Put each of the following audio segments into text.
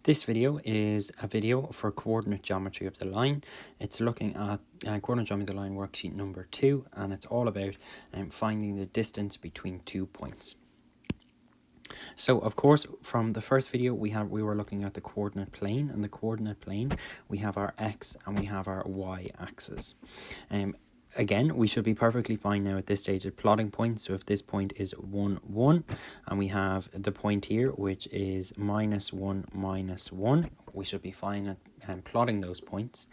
This video is a video for coordinate geometry of the line. It's looking at coordinate geometry of the line worksheet number 2, and it's all about finding the distance between 2 points. So of course, from the first video we were looking at the coordinate plane, and the coordinate plane we have our x and we have our y axis. Again, we should be perfectly fine now at this stage at plotting points. So if this point is 1, 1, and we have the point here, which is -1, -1, we should be fine at plotting those points.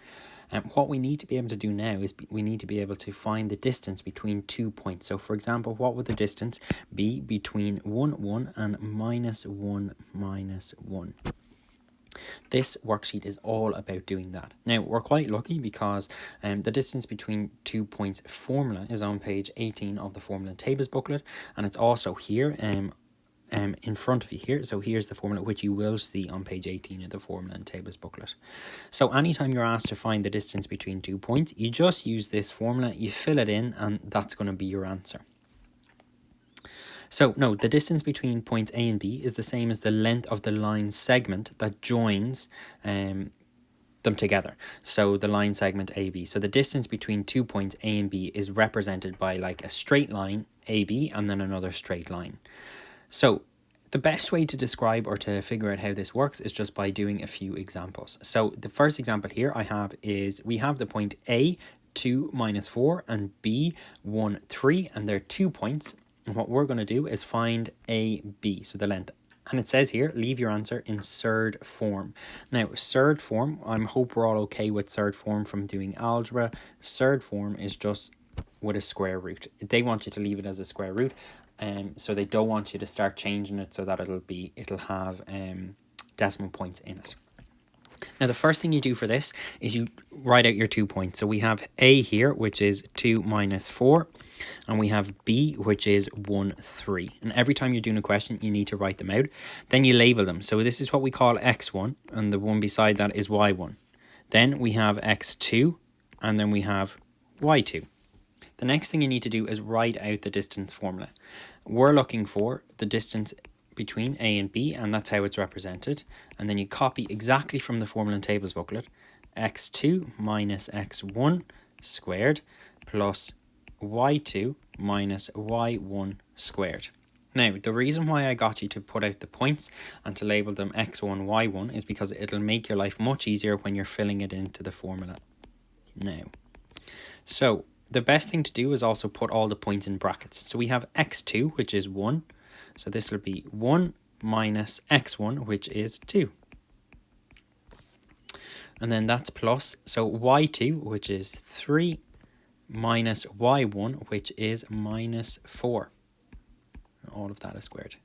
And what we need to be able to do now is we need to be able to find the distance between 2 points. So for example, what would the distance be between 1, 1 and -1, -1? This worksheet is all about doing that. Now, we're quite lucky because the distance between 2 points formula is on page 18 of the formula and tables booklet, and it's also here in front of you here. So here's the formula, which you will see on page 18 of the formula and tables booklet. So anytime you're asked to find the distance between 2 points, you just use this formula, you fill it in, and that's going to be your answer. So, no, the distance between points A and B is the same as the length of the line segment that joins them together. So, the line segment AB. So, the distance between 2 points A and B is represented by like a straight line, AB, and then another straight line. So, the best way to describe or to figure out how this works is just by doing a few examples. So, the first example here I have is we have the point A, 2, -4, and B, 1, 3, and they're 2 points. And what we're going to do is find AB, so the length. And it says here, leave your answer in surd form. Now, surd form, I hope we're all okay with surd form from doing algebra. Surd form is just with a square root. They want you to leave it as a square root, so they don't want you to start changing it so that it'll have decimal points in it. Now, the first thing you do for this is you write out your 2 points. So we have A here, which is 2 -4. And we have B, which is 1, 3. And every time you're doing a question, you need to write them out. Then you label them. So this is what we call X1, and the one beside that is Y1. Then we have X2, and then we have Y2. The next thing you need to do is write out the distance formula. We're looking for the distance between A and B, and that's how it's represented. And then you copy exactly from the formula and tables booklet, X2 minus X1 squared plus Y2 minus Y1 squared. Now, the reason why I got you to put out the points and to label them X1, Y1 is because it'll make your life much easier when you're filling it into the formula now. So, the best thing to do is also put all the points in brackets. So we have X2, which is 1. So this will be 1 minus X1, which is 2. And then that's plus, so Y2, which is 3, minus Y1, which is -4. All of that is squared.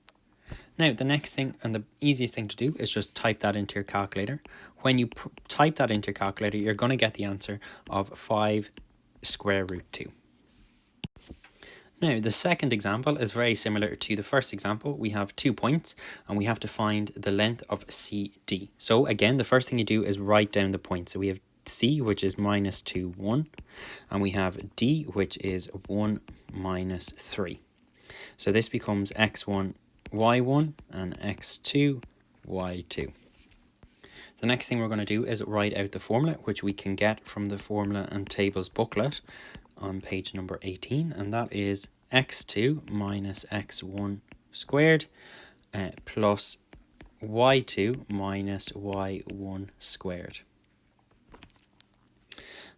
Now, the next thing and the easiest thing to do is just type that into your calculator. When you type that into your calculator, you're going to get the answer of 5 square root 2. Now, the second example is very similar to the first example. We have 2 points and we have to find the length of CD. So again, the first thing you do is write down the points. So we have C, which is -2, 1, and we have D, which is 1 minus 3. So this becomes X1, Y1, and X2, Y2. The next thing we're going to do is write out the formula, which we can get from the formula and tables booklet on page number 18, and that is X2 minus X1 squared plus Y2 minus Y1 squared.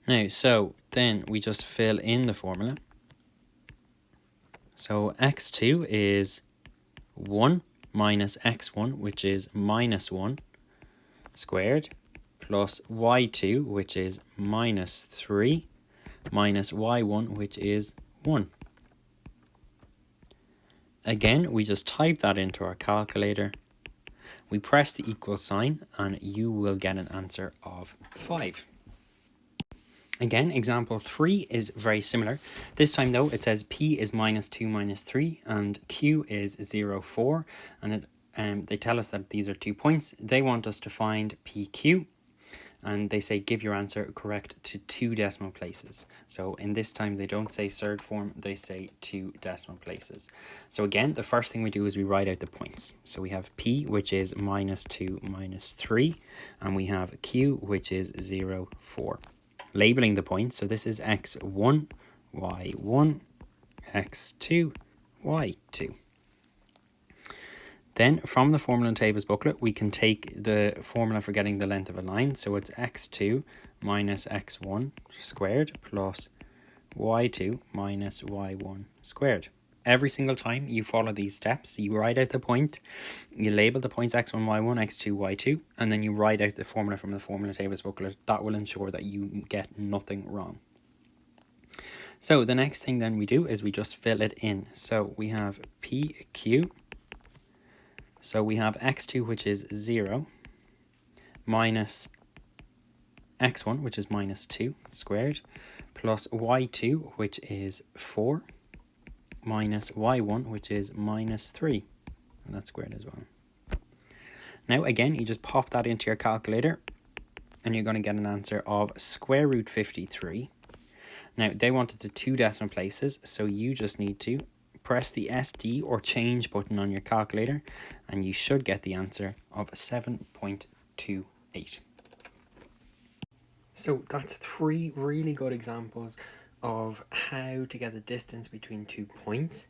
Now, so then we just fill in the formula. So X2 is 1 minus X1, which is -1 squared, plus Y2, which is -3, minus Y1, which is 1. Again, we just type that into our calculator. We press the equal sign, and you will get an answer of 5. Again, example 3 is very similar. This time though, it says P is -2 minus 3 and Q is 0, 4. And they tell us that these are 2 points. They want us to find PQ. And they say give your answer correct to 2 decimal places. So in this time they don't say third form, they say 2 decimal places. So again, the first thing we do is we write out the points. So we have P, which is -2 -3, and we have Q, which is 0, 4. Labeling the points, so this is x1, y1, x2, y2. Then from the formula and tables booklet, we can take the formula for getting the length of a line. So it's x2 minus x1 squared plus y2 minus y1 squared. Every single time you follow these steps, you write out the point, you label the points x1, y1, x2, y2, and then you write out the formula from the formula tables booklet. That will ensure that you get nothing wrong. So the next thing then we do is we just fill it in. So we have PQ. So we have x2, which is 0, minus x1, which is -2 squared, plus y2, which is 4, minus y1, which is -3, and that's squared as well. Now again, you just pop that into your calculator, and you're going to get an answer of square root 53. Now, they wanted to 2 decimal places, so you just need to press the SD or change button on your calculator, and you should get the answer of 7.28. So that's 3 really good examples of how to get the distance between 2 points.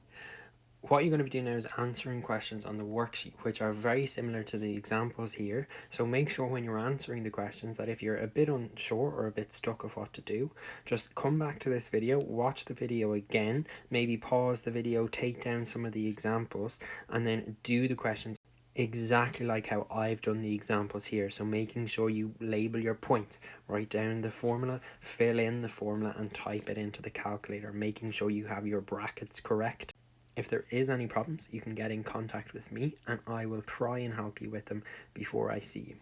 What you're going to be doing now is answering questions on the worksheet, which are very similar to the examples here. So make sure when you're answering the questions that if you're a bit unsure or a bit stuck of what to do, just come back to this video, watch the video again, maybe pause the video, take down some of the examples, and then do the questions exactly like how I've done the examples here. So making sure you label your points, write down the formula, fill in the formula, and type it into the calculator, making sure you have your brackets correct. If there is any problems, you can get in contact with me and I will try and help you with them before I see you.